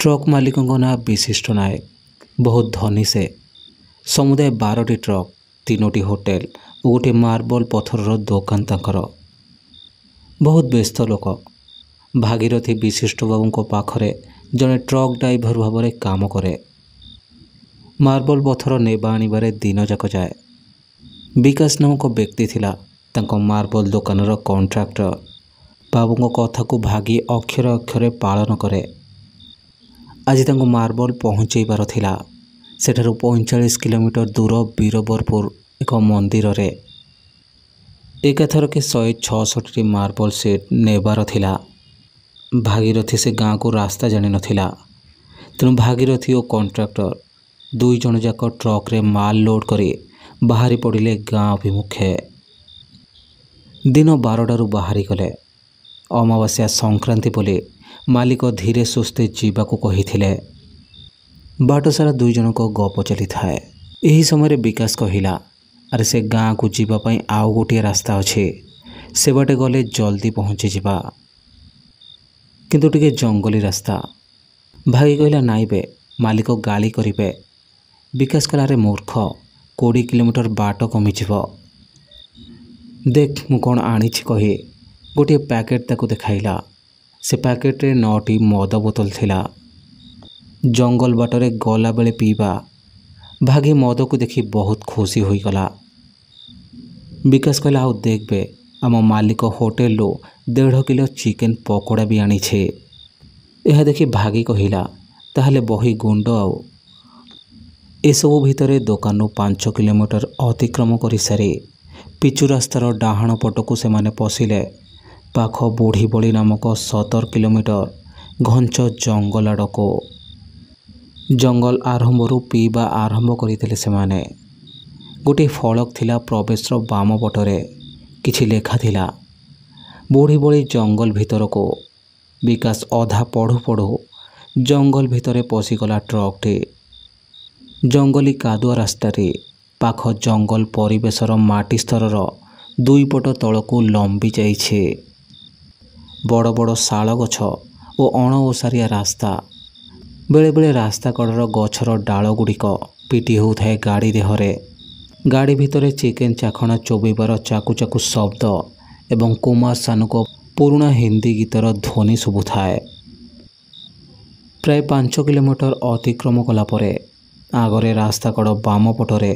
Truck मालिक ना विशिष्ट नायक। बहुत धनी से। समुदाय 12टी ट्रक, 3टी होटेल और गोटे मार्बल पथर दुकान तांकर। बहुत व्यस्त लोक। भागीरथी विशिष्ट बाबू पाखरे जड़े ट्रक ड्राइवर भाव में काम करे। मार्बल पथर नेबा आनिबारे दिन जाक जाए। विकास नामक व्यक्ति थिला तांको मार्बल दुकानर कॉन्ट्रैक्टर। बाबू कथा को भागी अक्षर अक्षरे पालन करे। आज तांको मार्बल पहुँचैबार थिला। सेठारु 45 किलोमीटर दूर वीरबरपुर एक मंदिर रे एकाथर के 166 मार्बल सेट नेबार थिला। भागीरथी से गाँव को रास्ता जानि नथिला। तेणु भागीरथी और कॉन्ट्रैक्टर दुई जन जाक ट्रक रे माल लोड करी बाहरी पड़िले गाँव अभिमुखे। दिन 12टारू बाहरी गले। अमावास्या संक्रांति बोली मालिक धीरे सुस्थे जीवाकू कहिथिले। बाट सारा दुई जन को गप चली थाए। यही समय विकास कहिला, अरे से गाँ को जीवा पई आउ गोटे रास्ता अच्छे, से बाटे गले जल्दी पहुँची जिबा, किंतु टिके जंगली रास्ता। भाई कहला नाई बे, मालिक गाली करिबे। विकास कहला, रे मूर्ख, 20 किलोमीटर बाट कमी जीव। देख मु कौन आनीछि कही गोटे पैकेट ताकू देखाइला। से पैकेट रे 9टी मद बोतल थिला। जंगल बाटरे गला बेले पीबा। भागी मद को देखी बहुत खुशी होई गला। विकास कहला, आउ देखबे आम मालिक होटेल 1.5 किलो चिकेन पकोड़ा भी आनी छे। यह देखी भागी कहिला, ताहले बही गुंड आउ। एसबू भितरे दुकान 5 किलोमीटर अतिक्रम कर सारी पिचु रास्तार डाहाण पटकू से माने पशिले। पाख बुढ़ी बड़ी नामक 17 किलोमीटर घंच जंगल आड़को। जंगल आरंभरू पीवा आरंभ करते से माने। गोटे फलक थिला प्रवेश बाम पटरे किछि लेखा थिला। बुढ़ी बड़ी जंगल भितर को विकास अधा पढ़ु पढ़ु जंगल भितरे पशिगला ट्रकटे। जंगली कादुआ रास्तारे पाख जंगल परिवेशर माटी स्तरर दुई पट तलको लंबी जाइछे। बड़ बड़ शाल गछ और अणओसारिया रास्ता। बेले बेले रास्ता कड़र गछर डाल गुड़िक पिटी होउथाए गाड़ी देहरे। गाड़ी भितरे चिकेन चाखणा चोबीबार चाकू चाकू शब्द एवं कुमार सानू को पुराना हिंदी गीतर ध्वनि शुभुथाए। प्राय 5 किलोमीटर अतिक्रम कला परे आगरे रास्ता कड़ बाम पटरे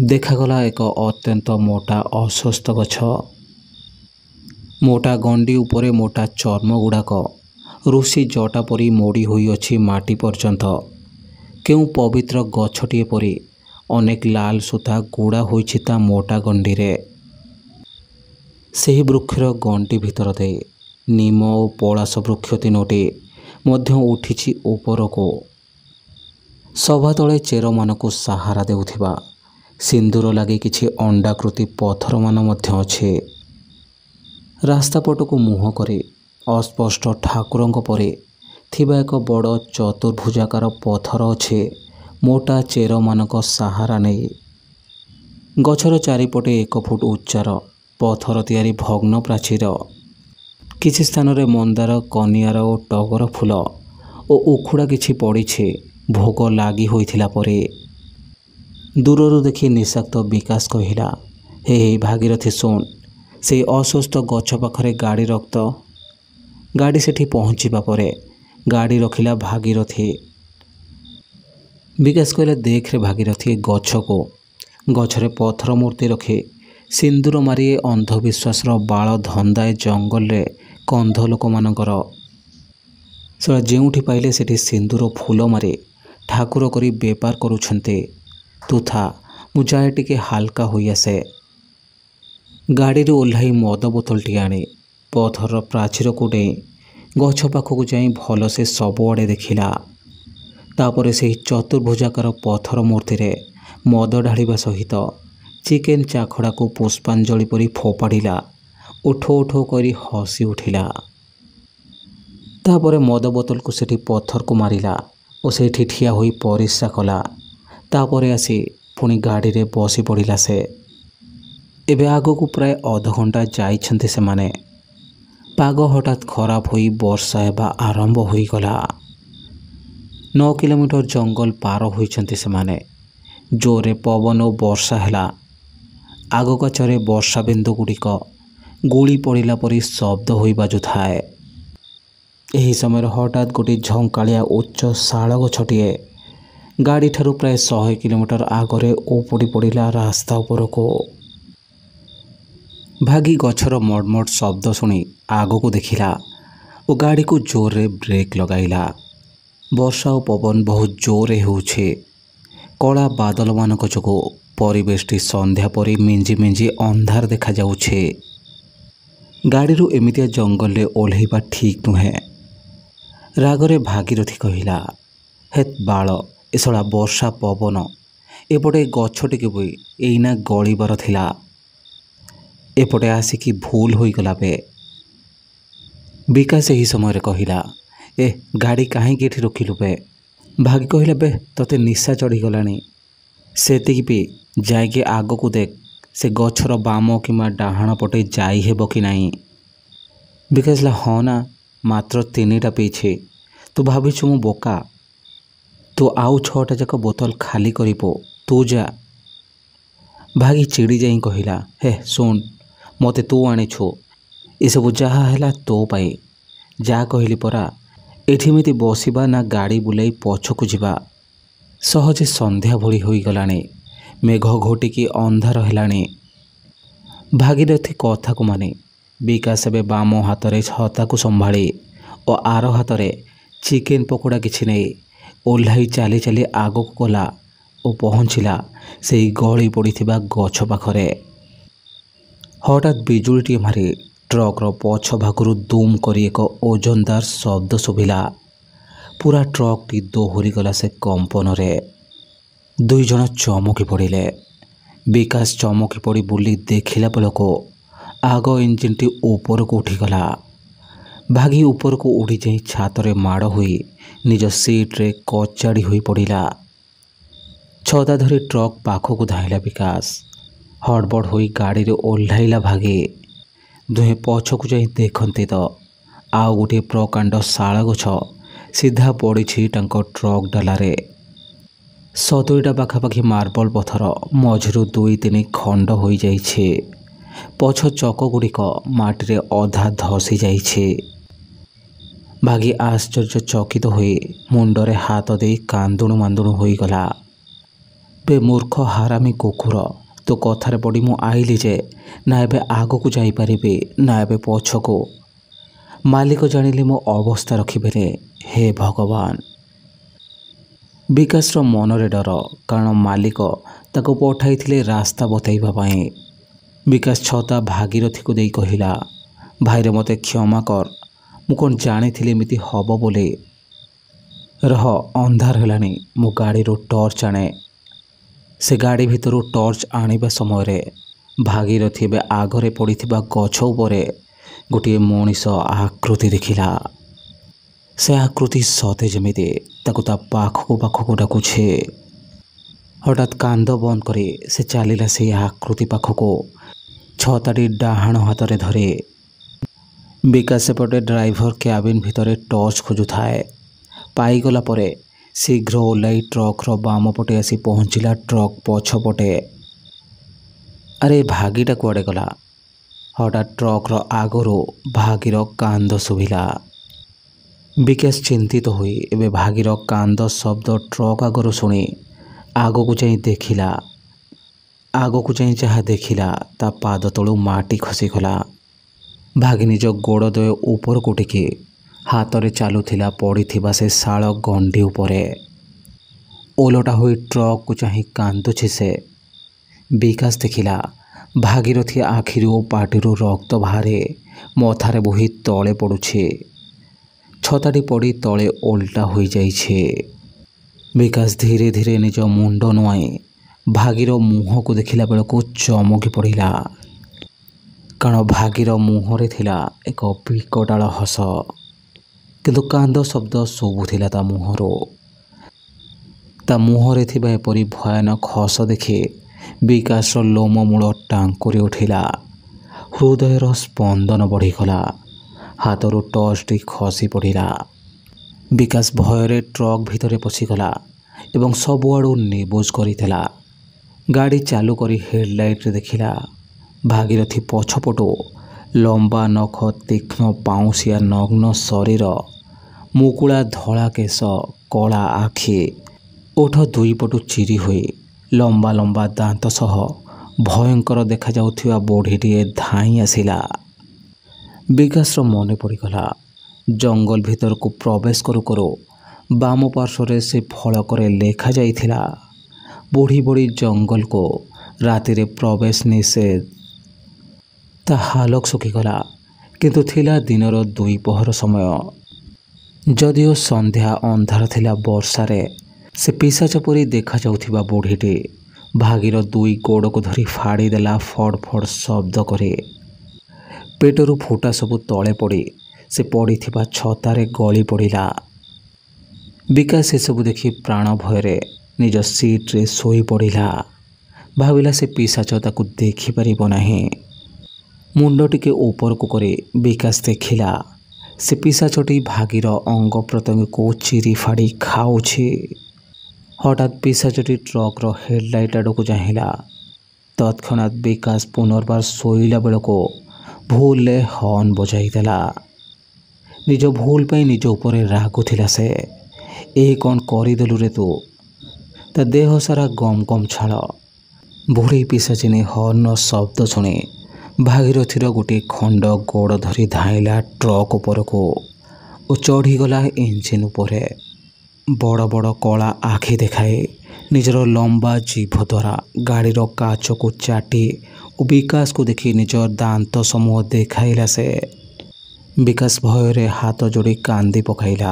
देखागला एक अत्यंत मोटा अस्वस्थ गछ। मोटा गंडी उपरे मोटा चर्म गुड़ाक ऋषि जटा परी मोड़ी होई अछि माटी पर्यंत। केउ पवित्र गछटिए परी अनेक लाल सूता गुड़ा होइछि ता मोटा गंडी रे। सेही वृक्षर गंडी भितर दे नीम और पलाश वृक्ष 3टी मध्य उठिछि उपरको। सभा तले चेर मानकु सहारा देउथिबा सिंदूर लागी किछि अंडाकृति पत्थर मान मध्य अछि। रास्ता पटको मुह करे अस्पष्ट ठाकुरंक परे थिबा एक बड़ चतुर्भुजाकार पत्थर अच्छे। मोटा चेर मानक सहारा नहीं। गछर चारिपटे 1 फुट उच्चार पत्थर तैयारी भग्न प्राचीर। किछि स्थान रे मंदार कनियार और टगर फूल और उखुड़ा किछि पड़ीछे भोग लागी होइथिला परे। दूररू देखि निशाक्त विकास कहिला, हे भागीरथी सुन, से अस्वस्थ गछ पाखरे गाड़ी रक्त। गाड़ी सेठी पहुँचीबा परे गाड़ी रखिला भागीरथी। विकास कहले, देख रे भागीरथी, गछ को गछरे पत्थर मूर्ति रखी सिंदूर मारी अंधविश्वास बाल धंदाए जंगल रे कंध लोक मानकर से जेउठी पाइले सेठी सिंदूर फूल मारी ठाकुर करी बेपार करुछन्ते। तू था मु जाए टिके हालका होई आसे। गाड़ी रे ओह्लाई मद बोतल टी आनी पत्थर प्राचीर को डेई गछ पाखक जाई भल से सबुआड़े देखिला। तापरे से चतुर्भुजाकार पत्थर मूर्ति रे मद ढालिबा सहित चिकेन चाखड़ा को पुष्पांजलि परी फोपाड़िला। उठो उठो करी हसी उठिला। तापरे मद बोतल को सेठी पत्थर को मारिला और सेठी ठिया होई परिस्रा कला। तापरे आसी पुणी गाड़ी रे बसी पड़िला। से एबे आगो को प्राय अध घंटा जाइछन्ते से माने। पाग हठात खराब होई वर्षा हेबा आरंभ होई गला। 9 କିଲୋମିଟର ଜଙ୍ଗଲ ପାର ହୋଇଛନ୍ତି ସେମାନେ। ଜୋରରେ ପବନ ଓ ବର୍ଷା ହେଲା। ଆଗ ଗଛରେ ବର୍ଷା ବିନ୍ଦୁ ଗୁଡ଼ିକ ଗୁଳି ପଡ଼ିଲା ପରି ଶବ୍ଦ ହୋଇ ବାଜୁଥାଏ। ଏହି ସମୟରେ ହଠାତ୍ ଗୋଟିଏ ଝଙ୍କାଳିଆ ଉଚ୍ଚ ଶାଳ ଗଛଟିଏ ଗାଡ଼ିଠାରୁ ପ୍ରାୟ 100 କିଲୋମିଟର ଆଗରେ ଉପୁଡ଼ି ପଡ଼ିଲା ରାସ୍ତା ଉପରକୁ। ଭାଗି ଗଛର ମଡ଼ମଡ଼ ଶବ୍ଦ ଶୁଣି ଆଗକୁ ଦେଖିଲା ଓ ଗାଡ଼ିକୁ ଜୋରରେ ବ୍ରେକ୍ ଲଗାଇଲା। ବର୍ଷା ଓ ପବନ ବହୁତ ଜୋରରେ ହେଉଛି। କଳା ବାଦଲମାନଙ୍କ ଯୋଗୁଁ ପରିବେଶଟି ସନ୍ଧ୍ୟା ପରି ମିଞ୍ଜି ମିଞ୍ଜି ଅନ୍ଧାର ଦେଖାଯାଉଛି। ଗାଡ଼ିରୁ ଏମିତିଆ ଜଙ୍ଗଲରେ ଓହ୍ଲାଇବା ଠିକ୍ ନୁହେଁ। ରାଗରେ ଭାଗୀରଥି କହିଲା, ହେତ୍ ବାଳ, ଏସଳା ବର୍ଷା ପବନ, ଏପଟେ ଗଛଟିକୁ ବି ଏଇନା ଗଳିବାର ଥିଲା। ଏପଟେ ଆସିକି ଭୁଲ ହୋଇଗଲା ବେ। ବିକାଶ ଏହି ସମୟରେ କହିଲା, ଗାଡ଼ି କାହିଁକି ଏଠି ରୋକିଲୁ ବେ? ଭାଗି କହିଲା, ବେ ତୋତେ ନିଶା ଚଢ଼ିଗଲାଣି। ସେତିକି ବି ଯାଇକି ଆଗକୁ ଦେଖ, ସେ ଗଛର ବାମ କିମ୍ବା ଡାହାଣ ପଟେ ଯାଇ ହେବ କି ନାହିଁ। ବିକାଶ ହେଲା, ହଁ ନା, ମାତ୍ର 3ଟା ପିଇଛି। ତୁ ଭାବିଛୁ ମୁଁ ବୋକା? ତୁ ଆଉ 6ଟା ଯାକ ବୋତଲ ଖାଲି କରିବୁ, ତୁ ଯା। ଭାଗି ଚିଡ଼ି ଯାଇ କହିଲା, ଶୁଣ, ମୋତେ ତୁ ଆଣିଛୁ, ଏସବୁ ଯାହା ହେଲା ତୋ ପାଇଁ। ଯାହା କହିଲି ପରା, ଏଠି ଏମିତି ବସିବା ନା ଗାଡ଼ି ବୁଲାଇ ପଛକୁ ଯିବା। ସହଜେ ସନ୍ଧ୍ୟା ଭଳି ହୋଇଗଲାଣି। ମେଘ ଘୋଟିକି ଅନ୍ଧାର ହେଲାଣି। ଭାଗୀରଥି କଥାକୁ ମାନି ବିକାଶ ଏବେ ବାମ ହାତରେ ଛତାକୁ ସମ୍ଭାଳି ଓ ଆର ହାତରେ ଚିକେନ ପକୋଡ଼ା କିଛି ନେଇ ଓହ୍ଲାଇ ଚାଲି ଚାଲି ଆଗକୁ ଗଲା ଓ ପହଞ୍ଚିଲା ସେହି ଗଳି ପଡ଼ିଥିବା ଗଛ ପାଖରେ। ହଠାତ୍ ବିଜୁଳିଟିଏ ମାରି ଟ୍ରକ୍ର ପଛ ଭାଗରୁ ଦୁମ୍ କରି ଏକ ଓଜନଦାର ଶବ୍ଦ ଶୁଭିଲା। ପୁରା ଟ୍ରକ୍ଟି ଦୋହରିଗଲା ସେ କମ୍ପନରେ। 2 ଜଣ ଚମକି ପଡ଼ିଲେ। ବିକାଶ ଚମକି ପଡ଼ି ବୁଲି ଦେଖିଲା ବେଳକୁ ଆଗ ଇଞ୍ଜିନ୍ଟି ଉପରକୁ ଉଠିଗଲା। ଭାଗି ଉପରକୁ ଉଡ଼ିଯାଇ ଛାତରେ ମାଡ଼ ହୋଇ ନିଜ ସିଟ୍ରେ କଚାଡ଼ି ହୋଇ ପଡ଼ିଲା। ଛତା ଧରି ଟ୍ରକ୍ ପାଖକୁ ଧାଇଁଲା ବିକାଶ। ହଡ଼ବଡ଼ ହୋଇ ଗାଡ଼ିରେ ଓହ୍ଲାଇଲା ଭାଗି। ଦୁହେଁ ପଛକୁ ଯାଇ ଦେଖନ୍ତି ତ ଆଉ ଗୋଟିଏ ପ୍ରକାଣ୍ଡ ଶାଳ ଗଛ ସିଧା ପଡ଼ିଛି ତାଙ୍କ ଟ୍ରକ୍ ଡାଲାରେ। 100ଟା ପାଖାପାଖି ମାର୍ବଲ ପଥର ମଝିରୁ 2-3 ଖଣ୍ଡ ହୋଇଯାଇଛି। ପଛ ଚକ ଗୁଡ଼ିକ ମାଟିରେ ଅଧା ଧସି ଯାଇଛି। ଭାଗି ଆଶ୍ଚର୍ଯ୍ୟଚକିତ ହୋଇ ମୁଣ୍ଡରେ ହାତ ଦେଇ କାନ୍ଦୁଣୁ ମାନ୍ଦୁଣୁ ହୋଇଗଲା। ବେ ମୂର୍ଖ ହାରାମି କୁକୁର, ତୋ କଥାରେ ପଡ଼ି ମୁଁ ଆଇଲି ଯେ, ନା ଏବେ ଆଗକୁ ଯାଇପାରିବି ନା ଏବେ ପଛକୁ। ମାଲିକ ଜାଣିଲେ ମୋ ଅବସ୍ଥା ରଖିବେରେ। ହେ ଭଗବାନ। ବିକାଶର ମନରେ ଡର, କାରଣ ମାଲିକ ତାକୁ ପଠାଇଥିଲେ ରାସ୍ତା ବତାଇବା ପାଇଁ। ବିକାଶ ଛତା ଭାଗୀରଥିକୁ ଦେଇ କହିଲା, ଭାଇରେ ମୋତେ କ୍ଷମା କର, ମୁଁ କ'ଣ ଜାଣିଥିଲି ଏମିତି ହେବ ବୋଲି। ରହ, ଅନ୍ଧାର ହେଲାଣି, ମୁଁ ଗାଡ଼ିରୁ ଟର୍ଚ୍ଚ ଆଣେ। ସେ ଗାଡ଼ି ଭିତରୁ ଟର୍ଚ୍ଚ ଆଣିବା ସମୟରେ ଭାଗୀରଥି ଏବେ ଆଗରେ ପଡ଼ିଥିବା ଗଛ ଉପରେ ଗୋଟିଏ ମଣିଷ ଆକୃତି ଦେଖିଲା। ସେ ଆକୃତି ସତେ ଯେମିତି ତାକୁ ତା ପାଖକୁ ପାଖକୁ ଡାକୁଛି। ହଠାତ୍ କାନ୍ଦ ବନ୍ଦ କରି ସେ ଚାଲିଲା ସେହି ଆକୃତି ପାଖକୁ, ଛତାଟି ଡାହାଣ ହାତରେ ଧରି। ବିକାଶ ସେପଟେ ଡ୍ରାଇଭର କ୍ୟାବିନ୍ ଭିତରେ ଟର୍ଚ୍ଚ ଖୋଜୁଥାଏ। ପାଇଗଲା ପରେ ଶୀଘ୍ର ଓହ୍ଲାଇ ଟ୍ରକ୍ର ବାମ ପଟେ ଆସି ପହଞ୍ଚିଲା ଟ୍ରକ୍ ପଛପଟେ। ଆରେ ଭାଗିଟା କୁଆଡ଼େ ଗଲା? ହଠାତ୍ ଟ୍ରକ୍ର ଆଗରୁ ଭାଗିର କାନ୍ଦ ଶୁଭିଲା। ବିକାଶ ଚିନ୍ତିତ ହୋଇ ଏବେ ଭାଗିର କାନ୍ଦ ଶବ୍ଦ ଟ୍ରକ୍ ଆଗରୁ ଶୁଣି ଆଗକୁ ଯାଇ ଦେଖିଲା। ଆଗକୁ ଯାଇ ଯାହା ଦେଖିଲା ତା ପାଦ ତଳୁ ମାଟି ଖସିଗଲା। ଭାଗି ନିଜ ଗୋଡ଼ ଦ୍ୱୟ ଉପରକୁ ଟେକି ହାତରେ ଚାଲୁଥିଲା ପଡ଼ିଥିବା ସେ ଶାଳ ଗଣ୍ଡି ଉପରେ। ଓଲଟା ହୋଇ ଟ୍ରକ୍କୁ ଚାହିଁ କାନ୍ଦୁଛି ସେ। ବିକାଶ ଦେଖିଲା ଭାଗୀରଥି ଆଖିରୁ ଓ ପାଟିରୁ ରକ୍ତ ବାହାରି ମଥାରେ ବୋହି ତଳେ ପଡ଼ୁଛି। ଛତାଟି ପଡ଼ି ତଳେ ଓଲଟା ହୋଇଯାଇଛି। ବିକାଶ ଧୀରେ ଧୀରେ ନିଜ ମୁଣ୍ଡ ନୁଆଁଇ ଭାଗିର ମୁହଁକୁ ଦେଖିଲା ବେଳକୁ ଚମକି ପଡ଼ିଲା, କାରଣ ଭାଗିର ମୁହଁରେ ଥିଲା ଏକ ବିକଟାଳ ହସ। କିନ୍ତୁ କାନ୍ଦ ଶବ୍ଦ ଶୁଭୁଥିଲା ତା ମୁହଁରୁ। ତା ମୁହଁରେ ଥିବା ଏପରି ଭୟାନକ ହସ ଦେଖି ବିକାଶର ଲୋମମୂଳ ଟାଙ୍କୁରି ଉଠିଲା। ହୃଦୟର ସ୍ପନ୍ଦନ ବଢ଼ିଗଲା। ହାତରୁ ଟର୍ଚ୍ଚଟି ଖସି ପଡ଼ିଲା। ବିକାଶ ଭୟରେ ଟ୍ରକ୍ ଭିତରେ ପଶିଗଲା ଏବଂ ସବୁଆଡ଼ୁ ନିବୁଜ କରିଥିଲା। ଗାଡ଼ି ଚାଲୁ କରି ହେଡ଼ଲାଇଟ୍ରେ ଦେଖିଲା ଭାଗୀରଥୀ ପଛପଟୁ ଲମ୍ବା ନଖ, ତୀକ୍ଷ୍ଣ ପାଉଁଶିଆ ନଗ୍ନ ଶରୀର, ମୁକୁଳା ଧଳା କେଶ, କଳା ଆଖି, ଓଠ ଦୁଇପଟୁ ଚିରି ହୋଇ ଲମ୍ବା ଲମ୍ବା ଦାନ୍ତ ସହ ଭୟଙ୍କର ଦେଖାଯାଉଥିବା ବୁଢ଼ୀଟିଏ ଧାଇଁ ଆସିଲା। ବିକାଶର ମନେ ପଡ଼ିଗଲା ଜଙ୍ଗଲ ଭିତରକୁ ପ୍ରବେଶ କରୁ କରୁ ବାମ ପାର୍ଶ୍ୱରେ ସେ ଫଳକରେ ଲେଖାଯାଇଥିଲା, ବୁଢ଼ୀ ବୁଢ଼ୀ ଜଙ୍ଗଲକୁ ରାତିରେ ପ୍ରବେଶ ନିଷେଧ। ତା ହାଲକ ଶୁଖିଗଲା, କିନ୍ତୁ ଥିଲା ଦିନର 2 ପହର ସମୟ। ଯଦିଓ ସନ୍ଧ୍ୟା ଅନ୍ଧାର ଥିଲା ବର୍ଷାରେ, ସେ ପିଶାଚ ପରି ଦେଖାଯାଉଥିବା ବୁଢ଼ୀଟି ଭାଗୀର 2 ଗୋଡ଼କୁ ଧରି ଫାଡ଼ି ଦେଲା ଫଡ଼ ଫଡ଼ ଶବ୍ଦ କରି। ପେଟରୁ ଫୁଟା ସବୁ ତଳେ ପଡ଼ି ସେ ପଡ଼ିଥିବା ଛତାରେ ଗଳି ପଡ଼ିଲା। ବିକାଶ ସେସବୁ ଦେଖି ପ୍ରାଣ ଭୟରେ ନିଜ ସିଟ୍ରେ ଶୋଇପଡ଼ିଲା। ଭାବିଲା ସେ ପିଶାଚ ତାକୁ ଦେଖିପାରିବ ନାହିଁ। ମୁଣ୍ଡ ଟିକେ ଉପରକୁ କରି ବିକାଶ ଦେଖିଲା ସେ ପିଶାଚଟି ଭାଗୀର ଅଙ୍ଗ ପ୍ରତ୍ୟଙ୍ଗକୁ ଚିରି ଫାଡ଼ି ଖାଉଛି। ହଠାତ୍ ପିଶାଚଟି ଟ୍ରକ୍ର ହେଡ଼ଲାଇଟ୍ ଆଡ଼କୁ ଚାହିଁଲା। ତତ୍କ୍ଷଣାତ୍ ବିକାଶ ପୁନର୍ବାର ଶୋଇଲା ବେଳକୁ ଭୁଲରେ ହର୍ଣ୍ଣ ବଜାଇ ଦେଲା। ନିଜ ଭୁଲ ପାଇଁ ନିଜ ଉପରେ ରାଗୁଥିଲା ସେ। ଏହି କ'ଣ କରିଦେଲୁ ରେ ତୁ? ତା ଦେହ ସାରା ଗମ ଗମ ଝାଳ। ବୁଢ଼ୀ ପିଶାଚିନୀ ହର୍ଣ୍ଣର ଶବ୍ଦ ଶୁଣି ଭାଗୀରଥୀର ଗୋଟିଏ ଖଣ୍ଡ ଗୋଡ଼ ଧରି ଧାଇଁଲା ଟ୍ରକ୍ ଉପରକୁ ଓ ଚଢ଼ିଗଲା ଇଞ୍ଜିନ୍ ଉପରେ। ବଡ଼ ବଡ଼ କଳା ଆଖି ଦେଖାଇ ନିଜର ଲମ୍ବା ଜିଭ ଦ୍ୱାରା ଗାଡ଼ିର କାଚକୁ ଚାଟି ଓ ବିକାଶକୁ ଦେଖି ନିଜ ଦାନ୍ତ ସମୂହ ଦେଖାଇଲା ସେ। ବିକାଶ ଭୟରେ ହାତ ଯୋଡ଼ି କାନ୍ଦି ପକାଇଲା।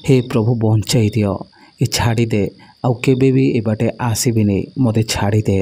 ହେ ପ୍ରଭୁ, ବଞ୍ଚାଇ ଦିଅ, ଏ ଛାଡ଼ିଦେ, ଆଉ କେବେ ବି ଏ ବାଟେ ଆସିବିନି, ମୋତେ ଛାଡ଼ିଦେ।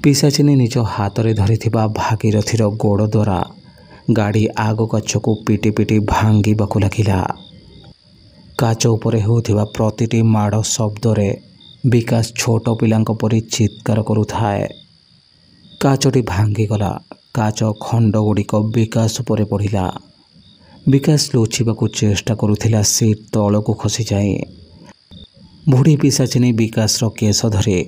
ପିଶାଚିନୀ ନିଜ ହାତରେ ଧରିଥିବା ଭାଗୀରଥୀର ଗୋଡ଼ ଦ୍ୱାରା ଗାଡ଼ି ଆଗ କାଚକୁ ପିଟି ପିଟି ଭାଙ୍ଗିବାକୁ ଲାଗିଲା। କାଚ ଉପରେ ହେଉଥିବା ପ୍ରତିଟି ମାଡ଼ ଶବ୍ଦରେ ବିକାଶ ଛୋଟ ପିଲାଙ୍କ ପରି ଚିତ୍କାର କରୁଥାଏ। କାଚଟି ଭାଙ୍ଗିଗଲା। କାଚ ଖଣ୍ଡଗୁଡ଼ିକ ବିକାଶ ଉପରେ ପଡ଼ିଲା। ବିକାଶ ଲୁଚିବାକୁ ଚେଷ୍ଟା କରୁଥିଲା ସିଟ୍ ତଳକୁ ଖସିଯାଇ। ବୁଢ଼ୀ ପିଶାଚିନୀ ବିକାଶର କେଶ ଧରି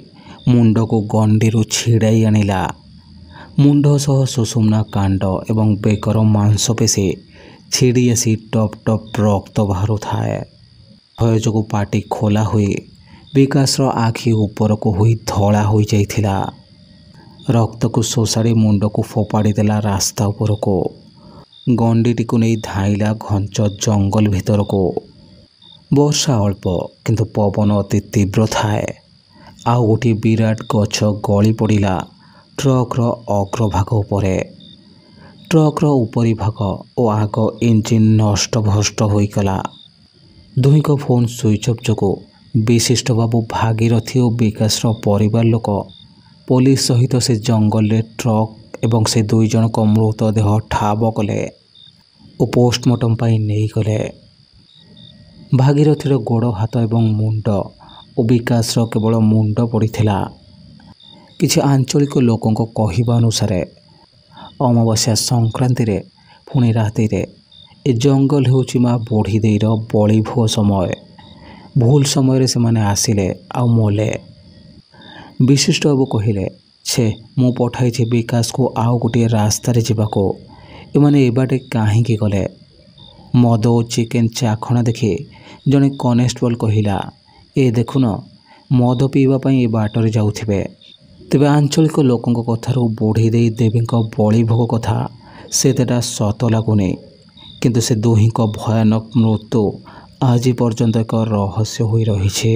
ମୁଣ୍ଡକୁ ଗଣ୍ଡିରୁ ଛିଡ଼ାଇ ଆଣିଲା। ମୁଣ୍ଡ ସହ ସୁଷୁମ୍ନା କାଣ୍ଡ ଏବଂ ବେକର ମାଂସପେଶୀ ଛିଡ଼ି ଆସି ଟପ୍ ଟପ୍ ରକ୍ତ ବାହାରୁଥାଏ। ଭୟ ଯୋଗୁଁ ପାଟି ଖୋଲା ହୋଇ ବିକାଶର ଆଖି ଉପରକୁ ହୋଇ ଧଳା ହୋଇଯାଇଥିଲା। ରକ୍ତକୁ ଶୋଷାଡ଼ି ମୁଣ୍ଡକୁ ଫୋପାଡ଼ି ଦେଲା ରାସ୍ତା ଉପରକୁ। ଗଣ୍ଡିଟିକୁ ନେଇ ଧାଇଁଲା ଘଞ୍ଚ ଜଙ୍ଗଲ ଭିତରକୁ। ବର୍ଷା ଅଳ୍ପ, କିନ୍ତୁ ପବନ ଅତି ତୀବ୍ର ଥାଏ। ଆଉ ଗୋଟିଏ ବିରାଟ ଗଛ ଗଳି ପଡ଼ିଲା ଟ୍ରକ୍ର ଅଗ୍ରଭାଗ ଉପରେ। ଟ୍ରକ୍ର ଉପରି ଭାଗ ଓ ଆଗ ଇଞ୍ଜିନ୍ ନଷ୍ଟଭଷ୍ଟ ହୋଇଗଲା। ଦୁହିଁଙ୍କ ଫୋନ୍ ସୁଇଚ୍ ଅଫ୍ ଯୋଗୁଁ ବିଶିଷ୍ଟ ବାବୁ ଭାଗୀରଥୀ ଓ ବିକାଶର ପରିବାର ଲୋକ ପୋଲିସ ସହିତ ସେ ଜଙ୍ଗଲରେ ଟ୍ରକ୍ ଏବଂ ସେ 2 ଜଣଙ୍କ ମୃତଦେହ ଠାବ କଲେ ଓ ପୋଷ୍ଟମର୍ଟମ ପାଇଁ ନେଇଗଲେ। ଭାଗୀରଥୀର ଗୋଡ଼, ହାତ ଏବଂ ମୁଣ୍ଡ ଓ ବିକାଶର କେବଳ ମୁଣ୍ଡ ପଡ଼ିଥିଲା। କିଛି ଆଞ୍ଚଳିକ ଲୋକଙ୍କ କହିବା ଅନୁସାରେ ଅମାବାସ୍ୟା ସଂକ୍ରାନ୍ତିରେ ପୁଣି ରାତିରେ ଏ ଜଙ୍ଗଲ ହେଉଛି ମା' ବୁଢ଼ୀ ଦେଇର ବଳିଭୋଗ ସମୟ। ଭୁଲ ସମୟରେ ସେମାନେ ଆସିଲେ ଆଉ ମଲେ। ବିଶିଷ୍ଟ ବାବୁ କହିଲେ, ଛେ, ମୁଁ ପଠାଇଛି ବିକାଶକୁ ଆଉ ଗୋଟିଏ ରାସ୍ତାରେ ଯିବାକୁ। ଏମାନେ ଏ ବାଟେ କାହିଁକି ଗଲେ? ମଦ ଓ ଚିକେନ ଚାଖଣା ଦେଖି ଜଣେ କନେଷ୍ଟବଳ କହିଲା, ଏ ଦେଖୁନ, ମଦ ପିଇବା ପାଇଁ ଏ ବାଟରେ ଯାଉଥିବେ। ତେବେ ଆଞ୍ଚଳିକ ଲୋକଙ୍କ କଥାରୁ ବୁଢ଼ୀ ଦେଇ ଦେବୀଙ୍କ ବଳିଭୋଗ କଥା ସେତେଟା ସତ ଲାଗୁନି। କିନ୍ତୁ ସେ ଦୁହିଁଙ୍କ ଭୟାନକ ମୃତ୍ୟୁ ଆଜି ପର୍ଯ୍ୟନ୍ତ ଏକ ରହସ୍ୟ ହୋଇ ରହିଛି।